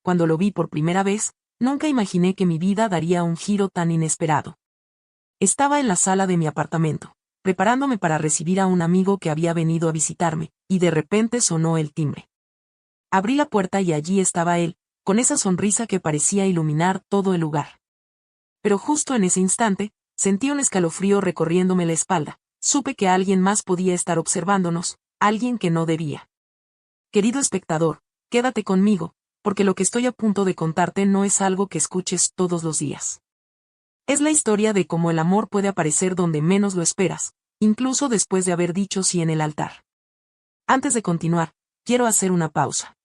cuando lo vi por primera vez, nunca imaginé que mi vida daría un giro tan inesperado. Estaba en la sala de mi apartamento, preparándome para recibir a un amigo que había venido a visitarme, y de repente sonó el timbre. Abrí la puerta y allí estaba él, con esa sonrisa que parecía iluminar todo el lugar. Pero justo en ese instante, sentí un escalofrío recorriéndome la espalda. Supe que alguien más podía estar observándonos, alguien que no debía. Querido espectador, quédate conmigo, porque lo que estoy a punto de contarte no es algo que escuches todos los días. Es la historia de cómo el amor puede aparecer donde menos lo esperas, incluso después de haber dicho sí en el altar. Antes de continuar, quiero hacer una pausa.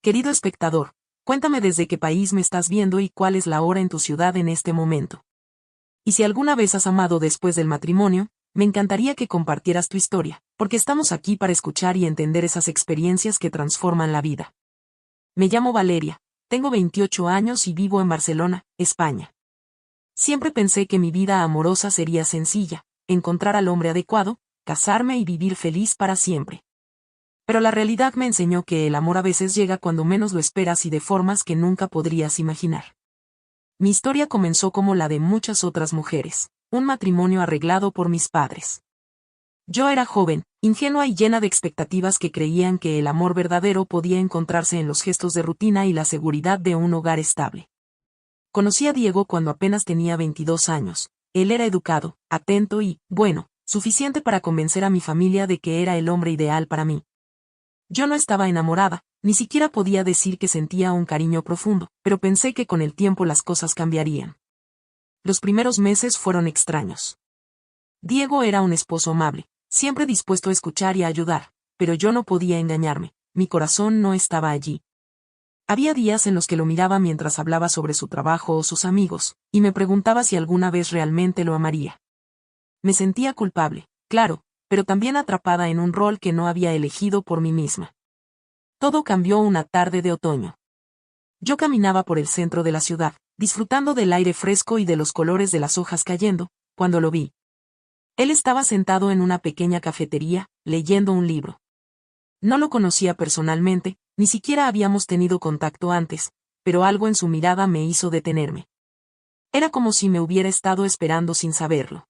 Querido espectador, cuéntame desde qué país me estás viendo y cuál es la hora en tu ciudad en este momento. Y si alguna vez has amado después del matrimonio, me encantaría que compartieras tu historia, porque estamos aquí para escuchar y entender esas experiencias que transforman la vida. Me llamo Valeria, tengo 28 años y vivo en Barcelona, España. Siempre pensé que mi vida amorosa sería sencilla, encontrar al hombre adecuado, casarme y vivir feliz para siempre. Pero la realidad me enseñó que el amor a veces llega cuando menos lo esperas y de formas que nunca podrías imaginar. Mi historia comenzó como la de muchas otras mujeres, un matrimonio arreglado por mis padres. Yo era joven, ingenua y llena de expectativas que creían que el amor verdadero podía encontrarse en los gestos de rutina y la seguridad de un hogar estable. Conocí a Diego cuando apenas tenía 22 años. Él era educado, atento y, bueno, suficiente para convencer a mi familia de que era el hombre ideal para mí. Yo no estaba enamorada, ni siquiera podía decir que sentía un cariño profundo, pero pensé que con el tiempo las cosas cambiarían. Los primeros meses fueron extraños. Diego era un esposo amable, siempre dispuesto a escuchar y a ayudar, pero yo no podía engañarme, mi corazón no estaba allí. Había días en los que lo miraba mientras hablaba sobre su trabajo o sus amigos, y me preguntaba si alguna vez realmente lo amaría. Me sentía culpable, claro, pero también atrapada en un rol que no había elegido por mí misma. Todo cambió una tarde de otoño. Yo caminaba por el centro de la ciudad, disfrutando del aire fresco y de los colores de las hojas cayendo, cuando lo vi. Él estaba sentado en una pequeña cafetería, leyendo un libro. No lo conocía personalmente, ni siquiera habíamos tenido contacto antes, pero algo en su mirada me hizo detenerme. Era como si me hubiera estado esperando sin saberlo.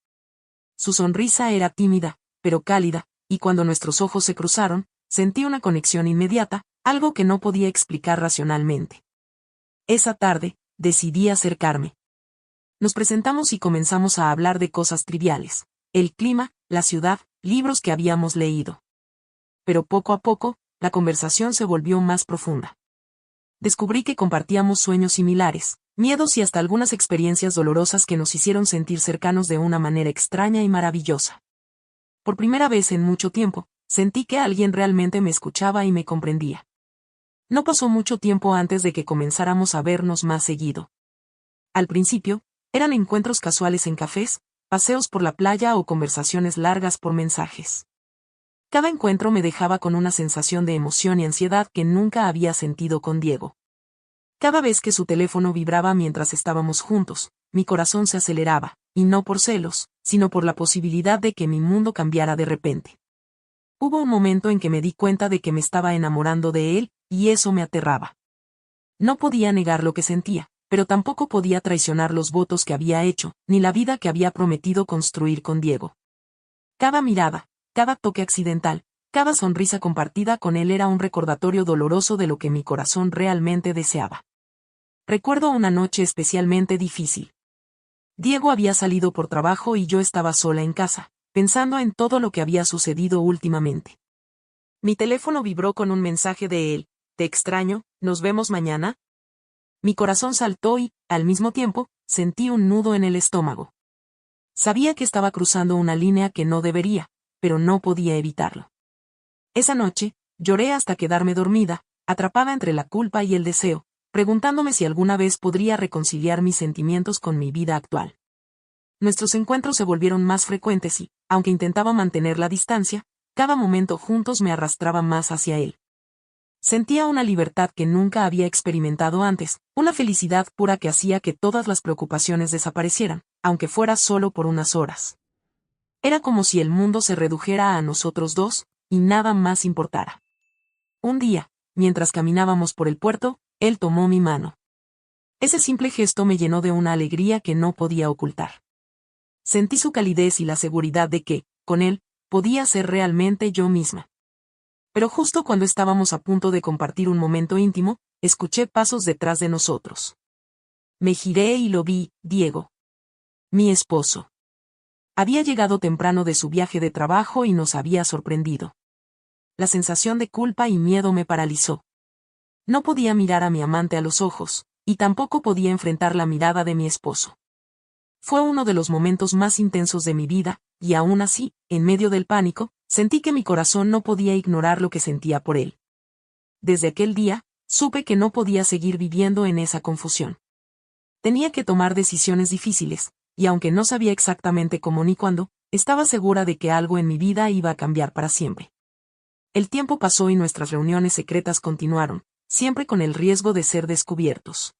Su sonrisa era tímida, pero cálida, y cuando nuestros ojos se cruzaron, sentí una conexión inmediata, algo que no podía explicar racionalmente. Esa tarde, decidí acercarme. Nos presentamos y comenzamos a hablar de cosas triviales: el clima, la ciudad, libros que habíamos leído. Pero poco a poco, la conversación se volvió más profunda. Descubrí que compartíamos sueños similares, miedos y hasta algunas experiencias dolorosas que nos hicieron sentir cercanos de una manera extraña y maravillosa. Por primera vez en mucho tiempo, sentí que alguien realmente me escuchaba y me comprendía. No pasó mucho tiempo antes de que comenzáramos a vernos más seguido. Al principio, eran encuentros casuales en cafés, paseos por la playa o conversaciones largas por mensajes. Cada encuentro me dejaba con una sensación de emoción y ansiedad que nunca había sentido con Diego. Cada vez que su teléfono vibraba mientras estábamos juntos, mi corazón se aceleraba, y no por celos, sino por la posibilidad de que mi mundo cambiara de repente. Hubo un momento en que me di cuenta de que me estaba enamorando de él, y eso me aterraba. No podía negar lo que sentía, pero tampoco podía traicionar los votos que había hecho, ni la vida que había prometido construir con Diego. Cada mirada, cada toque accidental, cada sonrisa compartida con él era un recordatorio doloroso de lo que mi corazón realmente deseaba. Recuerdo una noche especialmente difícil. Diego había salido por trabajo y yo estaba sola en casa, pensando en todo lo que había sucedido últimamente. Mi teléfono vibró con un mensaje de él: «Te extraño, ¿nos vemos mañana?». Mi corazón saltó y, al mismo tiempo, sentí un nudo en el estómago. Sabía que estaba cruzando una línea que no debería, pero no podía evitarlo. Esa noche, lloré hasta quedarme dormida, atrapada entre la culpa y el deseo, preguntándome si alguna vez podría reconciliar mis sentimientos con mi vida actual. Nuestros encuentros se volvieron más frecuentes y, aunque intentaba mantener la distancia, cada momento juntos me arrastraba más hacia él. Sentía una libertad que nunca había experimentado antes, una felicidad pura que hacía que todas las preocupaciones desaparecieran, aunque fuera solo por unas horas. Era como si el mundo se redujera a nosotros dos, y nada más importara. Un día, mientras caminábamos por el puerto, Él tomó mi mano. Ese simple gesto me llenó de una alegría que no podía ocultar. Sentí su calidez y la seguridad de que, con él, podía ser realmente yo misma. Pero justo cuando estábamos a punto de compartir un momento íntimo, escuché pasos detrás de nosotros. Me giré y lo vi, Diego. Mi esposo. Había llegado temprano de su viaje de trabajo y nos había sorprendido. La sensación de culpa y miedo me paralizó. No podía mirar a mi amante a los ojos, y tampoco podía enfrentar la mirada de mi esposo. Fue uno de los momentos más intensos de mi vida, y aún así, en medio del pánico, sentí que mi corazón no podía ignorar lo que sentía por él. Desde aquel día, supe que no podía seguir viviendo en esa confusión. Tenía que tomar decisiones difíciles, y aunque no sabía exactamente cómo ni cuándo, estaba segura de que algo en mi vida iba a cambiar para siempre. El tiempo pasó y nuestras reuniones secretas continuaron, siempre con el riesgo de ser descubiertos.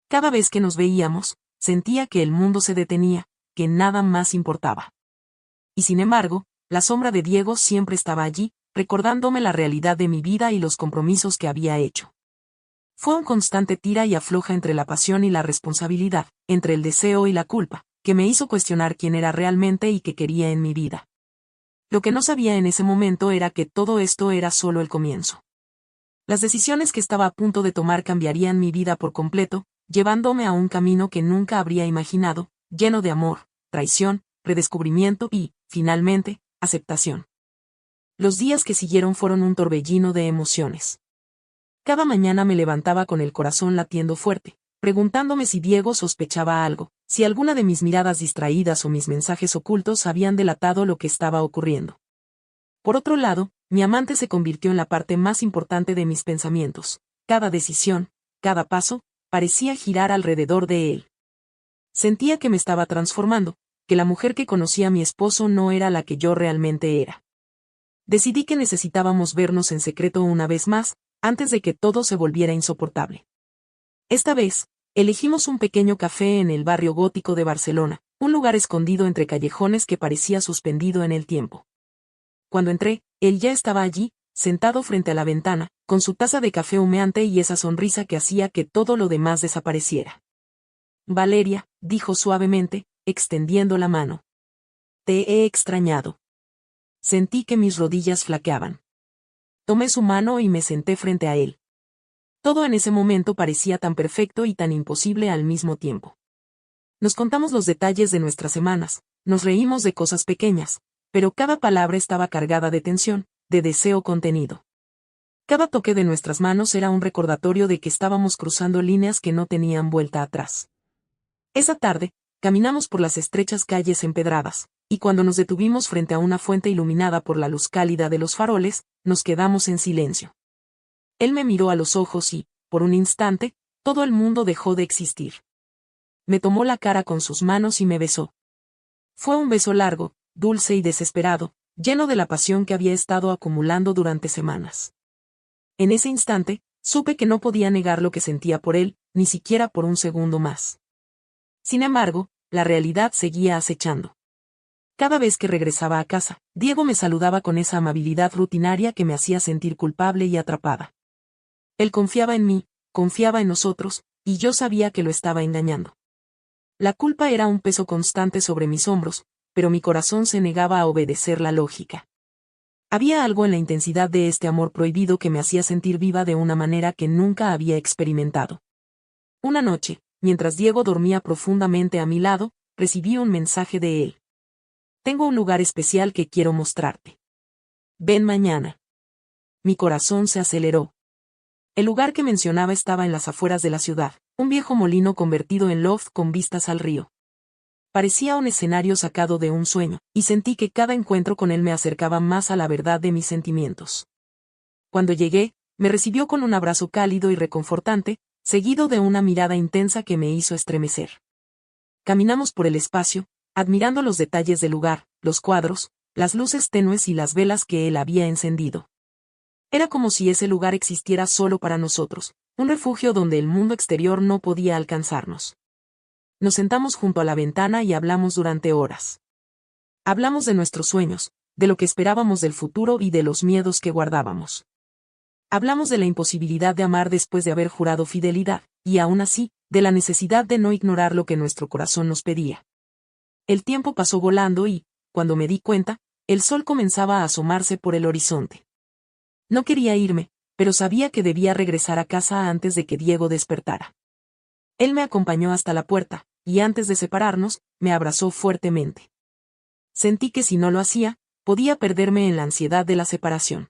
Cada vez que nos veíamos, sentía que el mundo se detenía, que nada más importaba. Y sin embargo, la sombra de Diego siempre estaba allí, recordándome la realidad de mi vida y los compromisos que había hecho. Fue un constante tira y afloja entre la pasión y la responsabilidad, entre el deseo y la culpa, que me hizo cuestionar quién era realmente y qué quería en mi vida. Lo que no sabía en ese momento era que todo esto era solo el comienzo. Las decisiones que estaba a punto de tomar cambiarían mi vida por completo, llevándome a un camino que nunca habría imaginado, lleno de amor, traición, redescubrimiento y, finalmente, aceptación. Los días que siguieron fueron un torbellino de emociones. Cada mañana me levantaba con el corazón latiendo fuerte, preguntándome si Diego sospechaba algo, si alguna de mis miradas distraídas o mis mensajes ocultos habían delatado lo que estaba ocurriendo. Por otro lado, mi amante se convirtió en la parte más importante de mis pensamientos. Cada decisión, cada paso, parecía girar alrededor de él. Sentía que me estaba transformando, que la mujer que conocía a mi esposo no era la que yo realmente era. Decidí que necesitábamos vernos en secreto una vez más, antes de que todo se volviera insoportable. Esta vez, elegimos un pequeño café en el barrio gótico de Barcelona, un lugar escondido entre callejones que parecía suspendido en el tiempo. Cuando entré, él ya estaba allí, sentado frente a la ventana, con su taza de café humeante y esa sonrisa que hacía que todo lo demás desapareciera. Valeria, dijo suavemente, extendiendo la mano. Te he extrañado. Sentí que mis rodillas flaqueaban. Tomé su mano y me senté frente a él. Todo en ese momento parecía tan perfecto y tan imposible al mismo tiempo. Nos contamos los detalles de nuestras semanas, nos reímos de cosas pequeñas, pero cada palabra estaba cargada de tensión, de deseo contenido. Cada toque de nuestras manos era un recordatorio de que estábamos cruzando líneas que no tenían vuelta atrás. Esa tarde, caminamos por las estrechas calles empedradas, y cuando nos detuvimos frente a una fuente iluminada por la luz cálida de los faroles, nos quedamos en silencio. Él me miró a los ojos y, por un instante, todo el mundo dejó de existir. Me tomó la cara con sus manos y me besó. Fue un beso largo, dulce y desesperado, lleno de la pasión que había estado acumulando durante semanas. En ese instante, supe que no podía negar lo que sentía por él, ni siquiera por un segundo más. Sin embargo, la realidad seguía acechando. Cada vez que regresaba a casa, Diego me saludaba con esa amabilidad rutinaria que me hacía sentir culpable y atrapada. Él confiaba en mí, confiaba en nosotros, y yo sabía que lo estaba engañando. La culpa era un peso constante sobre mis hombros, pero mi corazón se negaba a obedecer la lógica. Había algo en la intensidad de este amor prohibido que me hacía sentir viva de una manera que nunca había experimentado. Una noche, mientras Diego dormía profundamente a mi lado, recibí un mensaje de él. Tengo un lugar especial que quiero mostrarte. Ven mañana. Mi corazón se aceleró. El lugar que mencionaba estaba en las afueras de la ciudad, un viejo molino convertido en loft con vistas al río. Parecía un escenario sacado de un sueño, y sentí que cada encuentro con él me acercaba más a la verdad de mis sentimientos. Cuando llegué, me recibió con un abrazo cálido y reconfortante, seguido de una mirada intensa que me hizo estremecer. Caminamos por el espacio, admirando los detalles del lugar, los cuadros, las luces tenues y las velas que él había encendido. Era como si ese lugar existiera solo para nosotros, un refugio donde el mundo exterior no podía alcanzarnos. Nos sentamos junto a la ventana y hablamos durante horas. Hablamos de nuestros sueños, de lo que esperábamos del futuro y de los miedos que guardábamos. Hablamos de la imposibilidad de amar después de haber jurado fidelidad, y aún así, de la necesidad de no ignorar lo que nuestro corazón nos pedía. El tiempo pasó volando y, cuando me di cuenta, el sol comenzaba a asomarse por el horizonte. No quería irme, pero sabía que debía regresar a casa antes de que Diego despertara. Él me acompañó hasta la puerta, y antes de separarnos, me abrazó fuertemente. Sentí que si no lo hacía, podía perderme en la ansiedad de la separación.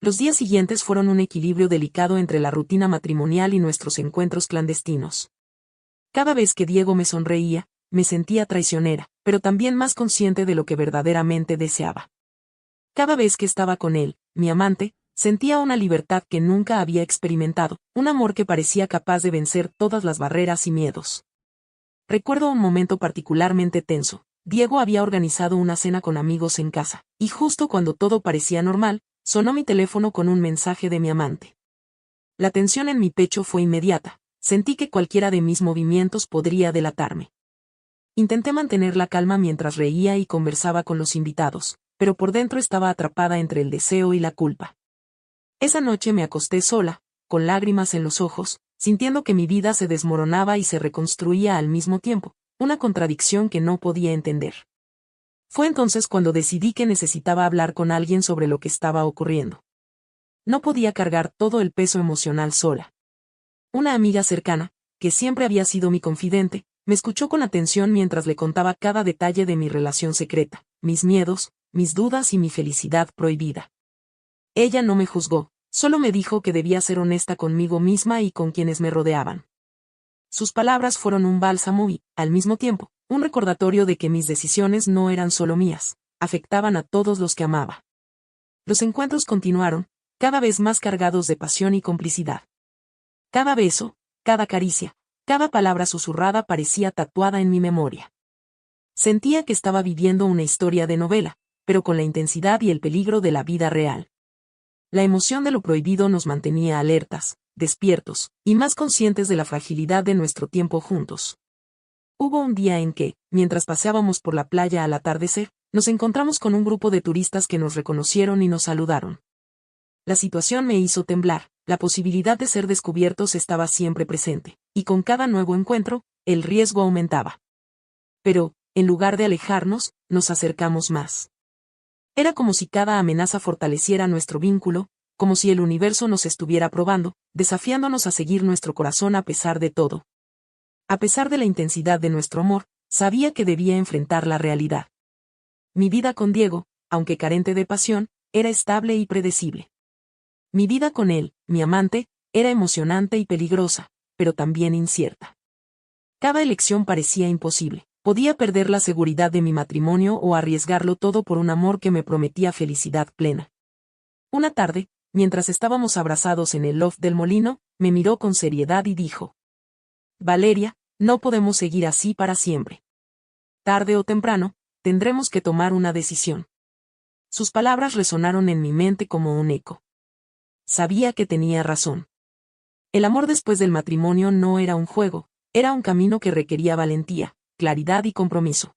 Los días siguientes fueron un equilibrio delicado entre la rutina matrimonial y nuestros encuentros clandestinos. Cada vez que Diego me sonreía, me sentía traicionera, pero también más consciente de lo que verdaderamente deseaba. Cada vez que estaba con él, mi amante, sentía una libertad que nunca había experimentado, un amor que parecía capaz de vencer todas las barreras y miedos. Recuerdo un momento particularmente tenso. Diego había organizado una cena con amigos en casa, y justo cuando todo parecía normal, sonó mi teléfono con un mensaje de mi amante. La tensión en mi pecho fue inmediata, sentí que cualquiera de mis movimientos podría delatarme. Intenté mantener la calma mientras reía y conversaba con los invitados, pero por dentro estaba atrapada entre el deseo y la culpa. Esa noche me acosté sola, con lágrimas en los ojos, sintiendo que mi vida se desmoronaba y se reconstruía al mismo tiempo, una contradicción que no podía entender. Fue entonces cuando decidí que necesitaba hablar con alguien sobre lo que estaba ocurriendo. No podía cargar todo el peso emocional sola. Una amiga cercana, que siempre había sido mi confidente, me escuchó con atención mientras le contaba cada detalle de mi relación secreta, mis miedos, mis dudas y mi felicidad prohibida. Ella no me juzgó, solo me dijo que debía ser honesta conmigo misma y con quienes me rodeaban. Sus palabras fueron un bálsamo y, al mismo tiempo, un recordatorio de que mis decisiones no eran solo mías, afectaban a todos los que amaba. Los encuentros continuaron, cada vez más cargados de pasión y complicidad. Cada beso, cada caricia, cada palabra susurrada parecía tatuada en mi memoria. Sentía que estaba viviendo una historia de novela, pero con la intensidad y el peligro de la vida real. La emoción de lo prohibido nos mantenía alertas, despiertos, y más conscientes de la fragilidad de nuestro tiempo juntos. Hubo un día en que, mientras paseábamos por la playa al atardecer, nos encontramos con un grupo de turistas que nos reconocieron y nos saludaron. La situación me hizo temblar, la posibilidad de ser descubiertos estaba siempre presente, y con cada nuevo encuentro, el riesgo aumentaba. Pero, en lugar de alejarnos, nos acercamos más. Era como si cada amenaza fortaleciera nuestro vínculo, como si el universo nos estuviera probando, desafiándonos a seguir nuestro corazón a pesar de todo. A pesar de la intensidad de nuestro amor, sabía que debía enfrentar la realidad. Mi vida con Diego, aunque carente de pasión, era estable y predecible. Mi vida con él, mi amante, era emocionante y peligrosa, pero también incierta. Cada elección parecía imposible. Podía perder la seguridad de mi matrimonio o arriesgarlo todo por un amor que me prometía felicidad plena. Una tarde, mientras estábamos abrazados en el loft del molino, me miró con seriedad y dijo: Valeria, no podemos seguir así para siempre. Tarde o temprano, tendremos que tomar una decisión. Sus palabras resonaron en mi mente como un eco. Sabía que tenía razón. El amor después del matrimonio no era un juego, era un camino que requería valentía, claridad y compromiso.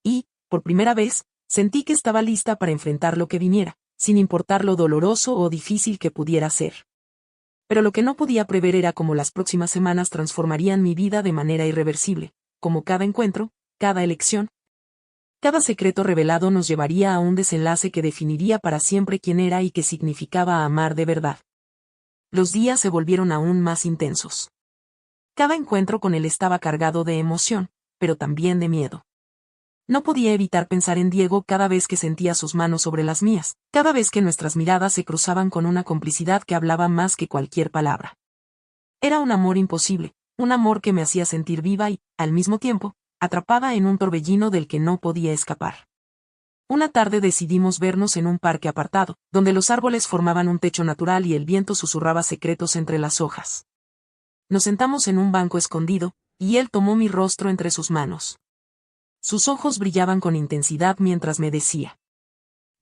Y, por primera vez, sentí que estaba lista para enfrentar lo que viniera, sin importar lo doloroso o difícil que pudiera ser. Pero lo que no podía prever era cómo las próximas semanas transformarían mi vida de manera irreversible, como cada encuentro, cada elección, cada secreto revelado nos llevaría a un desenlace que definiría para siempre quién era y qué significaba amar de verdad. Los días se volvieron aún más intensos. Cada encuentro con él estaba cargado de emoción, pero también de miedo. No podía evitar pensar en Diego cada vez que sentía sus manos sobre las mías, cada vez que nuestras miradas se cruzaban con una complicidad que hablaba más que cualquier palabra. Era un amor imposible, un amor que me hacía sentir viva y, al mismo tiempo, atrapada en un torbellino del que no podía escapar. Una tarde decidimos vernos en un parque apartado, donde los árboles formaban un techo natural y el viento susurraba secretos entre las hojas. Nos sentamos en un banco escondido, y él tomó mi rostro entre sus manos. Sus ojos brillaban con intensidad mientras me decía: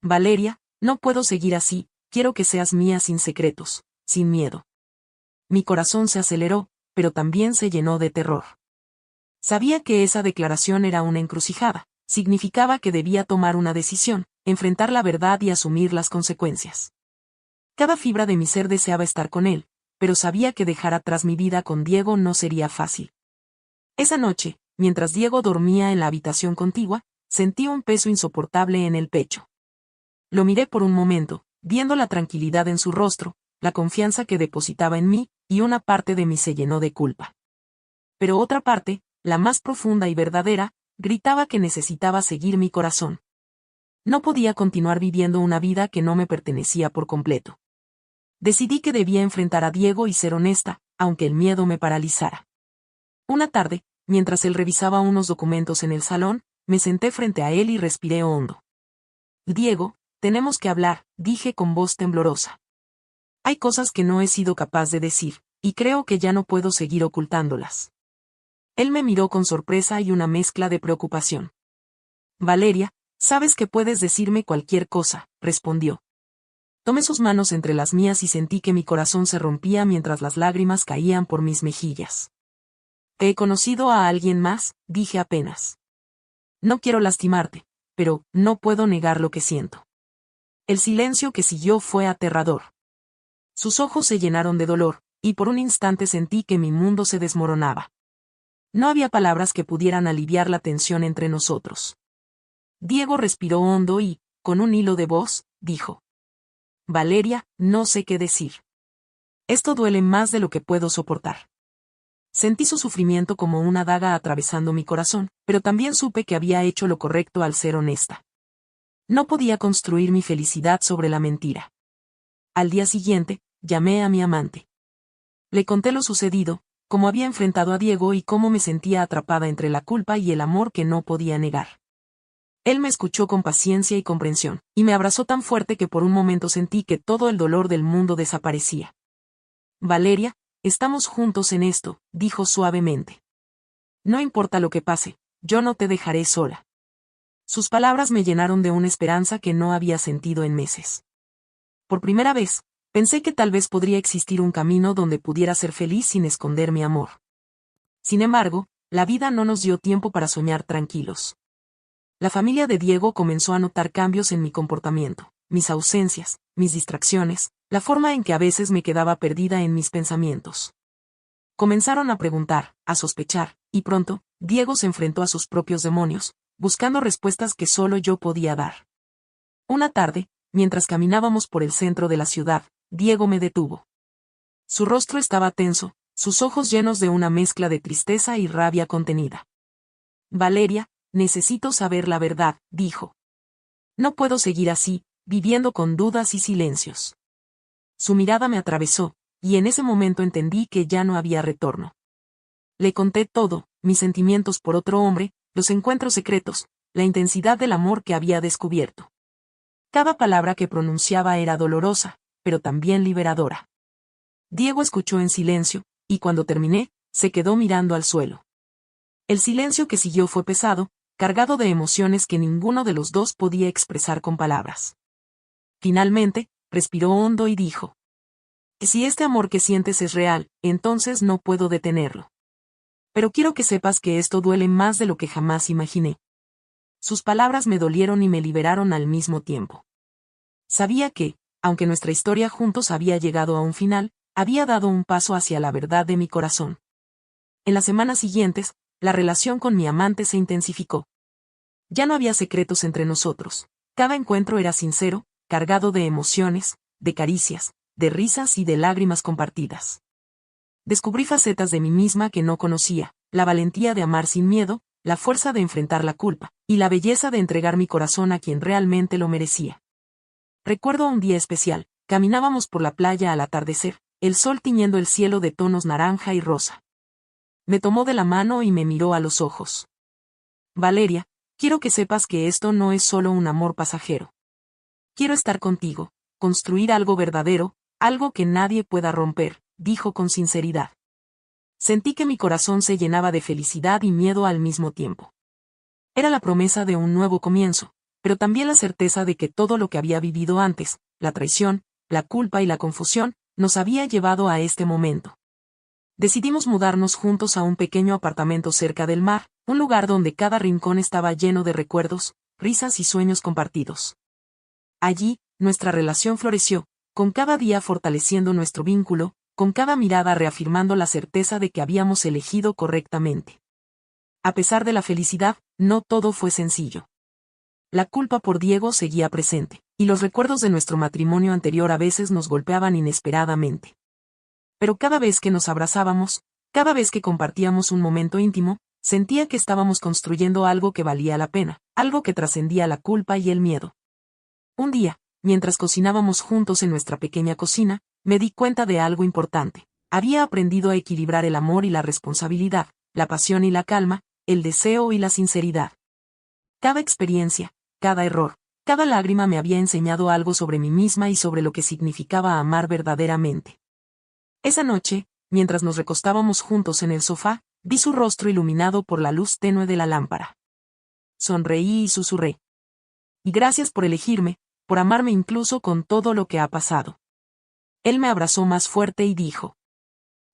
Valeria, no puedo seguir así, quiero que seas mía sin secretos, sin miedo. Mi corazón se aceleró, pero también se llenó de terror. Sabía que esa declaración era una encrucijada, significaba que debía tomar una decisión, enfrentar la verdad y asumir las consecuencias. Cada fibra de mi ser deseaba estar con él, pero sabía que dejar atrás mi vida con Diego no sería fácil. Esa noche, mientras Diego dormía en la habitación contigua, sentí un peso insoportable en el pecho. Lo miré por un momento, viendo la tranquilidad en su rostro, la confianza que depositaba en mí, y una parte de mí se llenó de culpa. Pero otra parte, la más profunda y verdadera, gritaba que necesitaba seguir mi corazón. No podía continuar viviendo una vida que no me pertenecía por completo. Decidí que debía enfrentar a Diego y ser honesta, aunque el miedo me paralizara. Una tarde, mientras él revisaba unos documentos en el salón, me senté frente a él y respiré hondo. Diego, tenemos que hablar, dije con voz temblorosa. Hay cosas que no he sido capaz de decir, y creo que ya no puedo seguir ocultándolas. Él me miró con sorpresa y una mezcla de preocupación. Valeria, sabes que puedes decirme cualquier cosa, respondió. Tomé sus manos entre las mías y sentí que mi corazón se rompía mientras las lágrimas caían por mis mejillas. He conocido a alguien más, dije apenas. No quiero lastimarte, pero no puedo negar lo que siento. El silencio que siguió fue aterrador. Sus ojos se llenaron de dolor, y por un instante sentí que mi mundo se desmoronaba. No había palabras que pudieran aliviar la tensión entre nosotros. Diego respiró hondo y, con un hilo de voz, dijo: Valeria, no sé qué decir. Esto duele más de lo que puedo soportar. Sentí su sufrimiento como una daga atravesando mi corazón, pero también supe que había hecho lo correcto al ser honesta. No podía construir mi felicidad sobre la mentira. Al día siguiente, llamé a mi amante. Le conté lo sucedido, cómo había enfrentado a Diego y cómo me sentía atrapada entre la culpa y el amor que no podía negar. Él me escuchó con paciencia y comprensión, y me abrazó tan fuerte que por un momento sentí que todo el dolor del mundo desaparecía. Valeria, estamos juntos en esto, dijo suavemente. No importa lo que pase, yo no te dejaré sola. Sus palabras me llenaron de una esperanza que no había sentido en meses. Por primera vez, pensé que tal vez podría existir un camino donde pudiera ser feliz sin esconder mi amor. Sin embargo, la vida no nos dio tiempo para soñar tranquilos. La familia de Diego comenzó a notar cambios en mi comportamiento, mis ausencias, mis distracciones, la forma en que a veces me quedaba perdida en mis pensamientos. Comenzaron a preguntar, a sospechar, y pronto, Diego se enfrentó a sus propios demonios, buscando respuestas que solo yo podía dar. Una tarde, mientras caminábamos por el centro de la ciudad, Diego me detuvo. Su rostro estaba tenso, sus ojos llenos de una mezcla de tristeza y rabia contenida. Valeria, necesito saber la verdad, dijo. No puedo seguir así, viviendo con dudas y silencios. Su mirada me atravesó, y en ese momento entendí que ya no había retorno. Le conté todo, mis sentimientos por otro hombre, los encuentros secretos, la intensidad del amor que había descubierto. Cada palabra que pronunciaba era dolorosa, pero también liberadora. Diego escuchó en silencio, y cuando terminé, se quedó mirando al suelo. El silencio que siguió fue pesado, cargado de emociones que ninguno de los dos podía expresar con palabras. Finalmente, respiró hondo y dijo: Si este amor que sientes es real, entonces no puedo detenerlo. Pero quiero que sepas que esto duele más de lo que jamás imaginé. Sus palabras me dolieron y me liberaron al mismo tiempo. Sabía que, aunque nuestra historia juntos había llegado a un final, había dado un paso hacia la verdad de mi corazón. En las semanas siguientes, la relación con mi amante se intensificó. Ya no había secretos entre nosotros. Cada encuentro era sincero, cargado de emociones, de caricias, de risas y de lágrimas compartidas. Descubrí facetas de mí misma que no conocía, la valentía de amar sin miedo, la fuerza de enfrentar la culpa, y la belleza de entregar mi corazón a quien realmente lo merecía. Recuerdo un día especial, caminábamos por la playa al atardecer, el sol tiñendo el cielo de tonos naranja y rosa. Me tomó de la mano y me miró a los ojos. Valeria, quiero que sepas que esto no es solo un amor pasajero. Quiero estar contigo, construir algo verdadero, algo que nadie pueda romper, dijo con sinceridad. Sentí que mi corazón se llenaba de felicidad y miedo al mismo tiempo. Era la promesa de un nuevo comienzo, pero también la certeza de que todo lo que había vivido antes, la traición, la culpa y la confusión, nos había llevado a este momento. Decidimos mudarnos juntos a un pequeño apartamento cerca del mar, un lugar donde cada rincón estaba lleno de recuerdos, risas y sueños compartidos. Allí, nuestra relación floreció, con cada día fortaleciendo nuestro vínculo, con cada mirada reafirmando la certeza de que habíamos elegido correctamente. A pesar de la felicidad, no todo fue sencillo. La culpa por Diego seguía presente, y los recuerdos de nuestro matrimonio anterior a veces nos golpeaban inesperadamente. Pero cada vez que nos abrazábamos, cada vez que compartíamos un momento íntimo, sentía que estábamos construyendo algo que valía la pena, algo que trascendía la culpa y el miedo. Un día, mientras cocinábamos juntos en nuestra pequeña cocina, me di cuenta de algo importante. Había aprendido a equilibrar el amor y la responsabilidad, la pasión y la calma, el deseo y la sinceridad. Cada experiencia, cada error, cada lágrima me había enseñado algo sobre mí misma y sobre lo que significaba amar verdaderamente. Esa noche, mientras nos recostábamos juntos en el sofá, vi su rostro iluminado por la luz tenue de la lámpara. Sonreí y susurré. Y gracias por elegirme, por amarme incluso con todo lo que ha pasado. Él me abrazó más fuerte y dijo.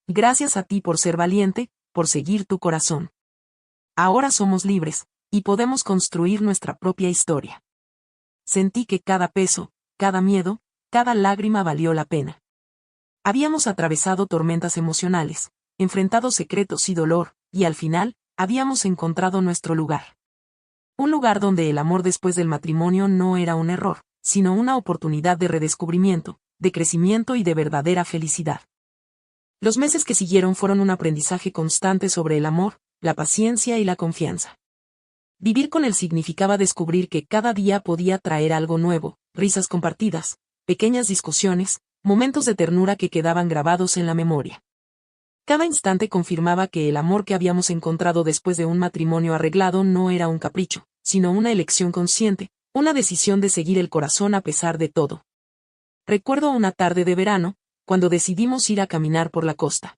Gracias a ti por ser valiente, por seguir tu corazón. Ahora somos libres, y podemos construir nuestra propia historia. Sentí que cada peso, cada miedo, cada lágrima valió la pena. Habíamos atravesado tormentas emocionales, enfrentado secretos y dolor, y al final, habíamos encontrado nuestro lugar. Un lugar donde el amor después del matrimonio no era un error, sino una oportunidad de redescubrimiento, de crecimiento y de verdadera felicidad. Los meses que siguieron fueron un aprendizaje constante sobre el amor, la paciencia y la confianza. Vivir con él significaba descubrir que cada día podía traer algo nuevo, risas compartidas, pequeñas discusiones, momentos de ternura que quedaban grabados en la memoria. Cada instante confirmaba que el amor que habíamos encontrado después de un matrimonio arreglado no era un capricho, sino una elección consciente, una decisión de seguir el corazón a pesar de todo. Recuerdo una tarde de verano, cuando decidimos ir a caminar por la costa.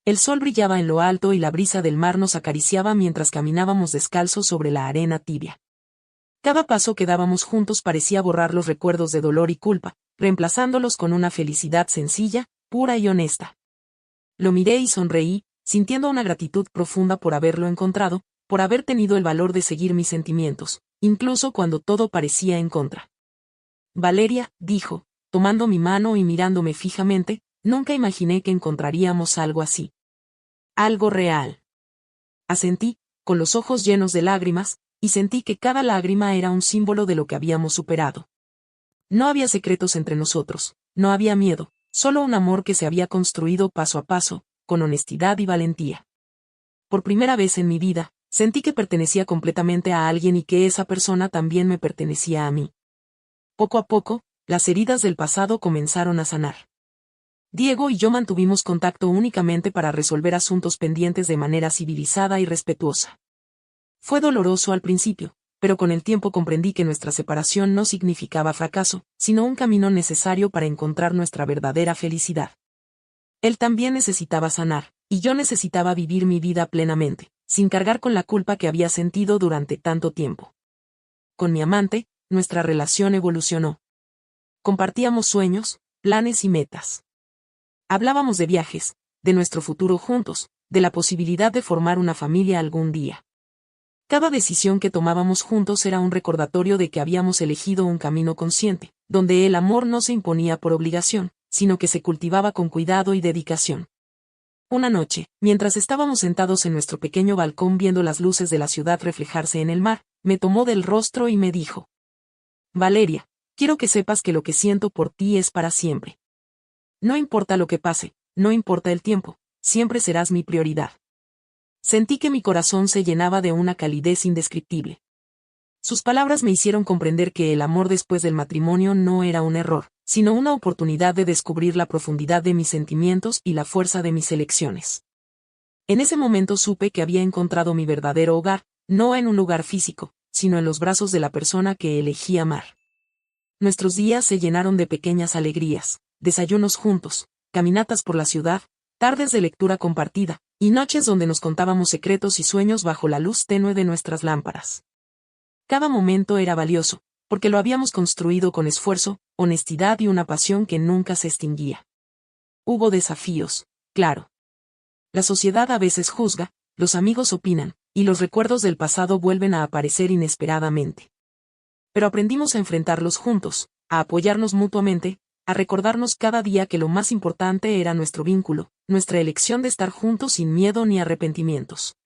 El sol brillaba en lo alto y la brisa del mar nos acariciaba mientras caminábamos descalzos sobre la arena tibia. Cada paso que dábamos juntos parecía borrar los recuerdos de dolor y culpa, reemplazándolos con una felicidad sencilla, pura y honesta. Lo miré y sonreí, sintiendo una gratitud profunda por haberlo encontrado, por haber tenido el valor de seguir mis sentimientos, incluso cuando todo parecía en contra. Valeria, dijo, tomando mi mano y mirándome fijamente, nunca imaginé que encontraríamos algo así. Algo real. Asentí, con los ojos llenos de lágrimas, y sentí que cada lágrima era un símbolo de lo que habíamos superado. No había secretos entre nosotros, no había miedo, solo un amor que se había construido paso a paso, con honestidad y valentía. Por primera vez en mi vida, sentí que pertenecía completamente a alguien y que esa persona también me pertenecía a mí. Poco a poco, las heridas del pasado comenzaron a sanar. Diego y yo mantuvimos contacto únicamente para resolver asuntos pendientes de manera civilizada y respetuosa. Fue doloroso al principio, pero con el tiempo comprendí que nuestra separación no significaba fracaso, sino un camino necesario para encontrar nuestra verdadera felicidad. Él también necesitaba sanar, y yo necesitaba vivir mi vida plenamente, sin cargar con la culpa que había sentido durante tanto tiempo. Con mi amante, nuestra relación evolucionó. Compartíamos sueños, planes y metas. Hablábamos de viajes, de nuestro futuro juntos, de la posibilidad de formar una familia algún día. Cada decisión que tomábamos juntos era un recordatorio de que habíamos elegido un camino consciente, donde el amor no se imponía por obligación, sino que se cultivaba con cuidado y dedicación. Una noche, mientras estábamos sentados en nuestro pequeño balcón viendo las luces de la ciudad reflejarse en el mar, me tomó del rostro y me dijo: Valeria, quiero que sepas que lo que siento por ti es para siempre. No importa lo que pase, no importa el tiempo, siempre serás mi prioridad. Sentí que mi corazón se llenaba de una calidez indescriptible. Sus palabras me hicieron comprender que el amor después del matrimonio no era un error, sino una oportunidad de descubrir la profundidad de mis sentimientos y la fuerza de mis elecciones. En ese momento supe que había encontrado mi verdadero hogar, no en un lugar físico, sino en los brazos de la persona que elegí amar. Nuestros días se llenaron de pequeñas alegrías, desayunos juntos, caminatas por la ciudad, tardes de lectura compartida, y noches donde nos contábamos secretos y sueños bajo la luz tenue de nuestras lámparas. Cada momento era valioso, porque lo habíamos construido con esfuerzo, honestidad y una pasión que nunca se extinguía. Hubo desafíos, claro. La sociedad a veces juzga, los amigos opinan, y los recuerdos del pasado vuelven a aparecer inesperadamente. Pero aprendimos a enfrentarlos juntos, a apoyarnos mutuamente, a recordarnos cada día que lo más importante era nuestro vínculo, nuestra elección de estar juntos sin miedo ni arrepentimientos.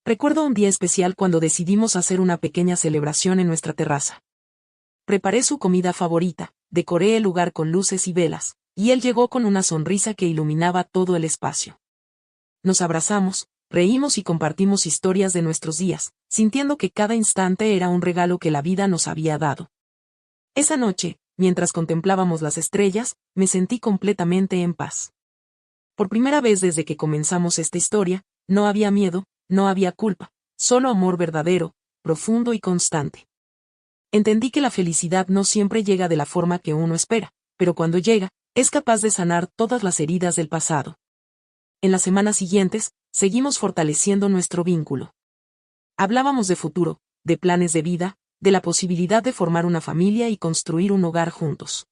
Recuerdo un día especial cuando decidimos hacer una pequeña celebración en nuestra terraza. Preparé su comida favorita, decoré el lugar con luces y velas, y él llegó con una sonrisa que iluminaba todo el espacio. Nos abrazamos, reímos y compartimos historias de nuestros días, sintiendo que cada instante era un regalo que la vida nos había dado. Esa noche, mientras contemplábamos las estrellas, me sentí completamente en paz. Por primera vez desde que comenzamos esta historia, no había miedo, no había culpa, solo amor verdadero, profundo y constante. Entendí que la felicidad no siempre llega de la forma que uno espera, pero cuando llega, es capaz de sanar todas las heridas del pasado. En las semanas siguientes, seguimos fortaleciendo nuestro vínculo. Hablábamos de futuro, de planes de vida, de la posibilidad de formar una familia y construir un hogar juntos.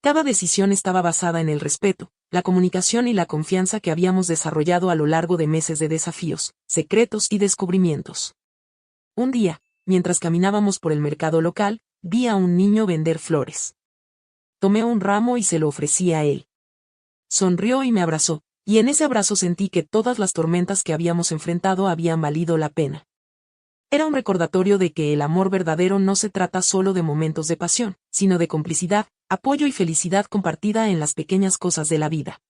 Cada decisión estaba basada en el respeto, la comunicación y la confianza que habíamos desarrollado a lo largo de meses de desafíos, secretos y descubrimientos. Un día, mientras caminábamos por el mercado local, vi a un niño vender flores. Tomé un ramo y se lo ofrecí a él. Sonrió y me abrazó, y en ese abrazo sentí que todas las tormentas que habíamos enfrentado habían valido la pena. Era un recordatorio de que el amor verdadero no se trata solo de momentos de pasión, sino de complicidad, apoyo y felicidad compartida en las pequeñas cosas de la vida.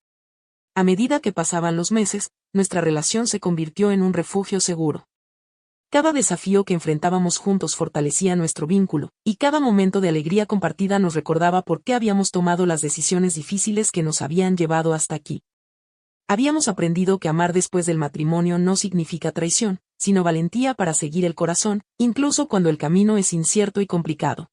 A medida que pasaban los meses, nuestra relación se convirtió en un refugio seguro. Cada desafío que enfrentábamos juntos fortalecía nuestro vínculo, y cada momento de alegría compartida nos recordaba por qué habíamos tomado las decisiones difíciles que nos habían llevado hasta aquí. Habíamos aprendido que amar después del matrimonio no significa traición, sino valentía para seguir el corazón, incluso cuando el camino es incierto y complicado.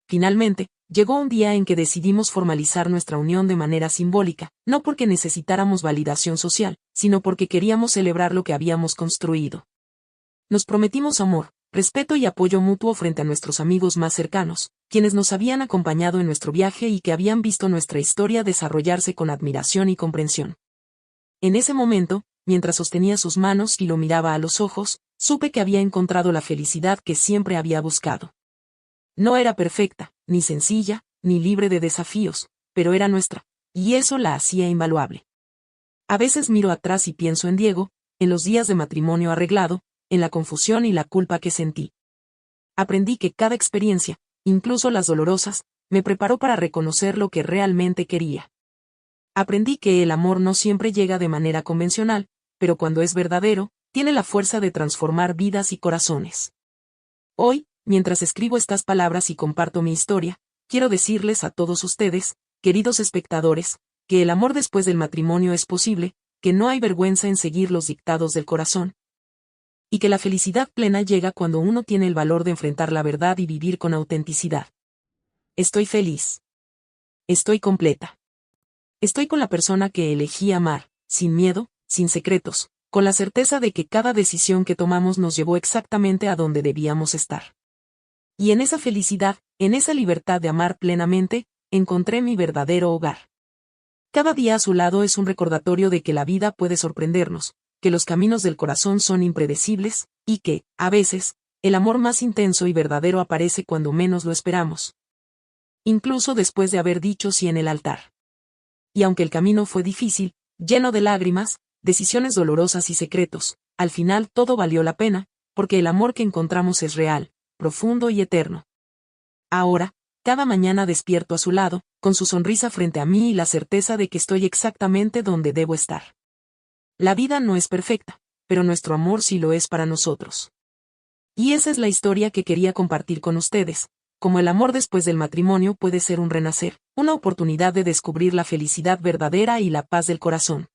Finalmente, llegó un día en que decidimos formalizar nuestra unión de manera simbólica, no porque necesitáramos validación social, sino porque queríamos celebrar lo que habíamos construido. Nos prometimos amor, respeto y apoyo mutuo frente a nuestros amigos más cercanos, quienes nos habían acompañado en nuestro viaje y que habían visto nuestra historia desarrollarse con admiración y comprensión. En ese momento, mientras sostenía sus manos y lo miraba a los ojos, supe que había encontrado la felicidad que siempre había buscado. No era perfecta, ni sencilla, ni libre de desafíos, pero era nuestra, y eso la hacía invaluable. A veces miro atrás y pienso en Diego, en los días de matrimonio arreglado, en la confusión y la culpa que sentí. Aprendí que cada experiencia, incluso las dolorosas, me preparó para reconocer lo que realmente quería. Aprendí que el amor no siempre llega de manera convencional, pero cuando es verdadero, tiene la fuerza de transformar vidas y corazones. Hoy, mientras escribo estas palabras y comparto mi historia, quiero decirles a todos ustedes, queridos espectadores, que el amor después del matrimonio es posible, que no hay vergüenza en seguir los dictados del corazón, y que la felicidad plena llega cuando uno tiene el valor de enfrentar la verdad y vivir con autenticidad. Estoy feliz. Estoy completa. Estoy con la persona que elegí amar, sin miedo, sin secretos, con la certeza de que cada decisión que tomamos nos llevó exactamente a donde debíamos estar. Y en esa felicidad, en esa libertad de amar plenamente, encontré mi verdadero hogar. Cada día a su lado es un recordatorio de que la vida puede sorprendernos, que los caminos del corazón son impredecibles, y que, a veces, el amor más intenso y verdadero aparece cuando menos lo esperamos. Incluso después de haber dicho sí en el altar. Y aunque el camino fue difícil, lleno de lágrimas, decisiones dolorosas y secretos, al final todo valió la pena, porque el amor que encontramos es real, profundo y eterno. Ahora, cada mañana despierto a su lado, con su sonrisa frente a mí y la certeza de que estoy exactamente donde debo estar. La vida no es perfecta, pero nuestro amor sí lo es para nosotros. Y esa es la historia que quería compartir con ustedes. Como el amor después del matrimonio puede ser un renacer, una oportunidad de descubrir la felicidad verdadera y la paz del corazón.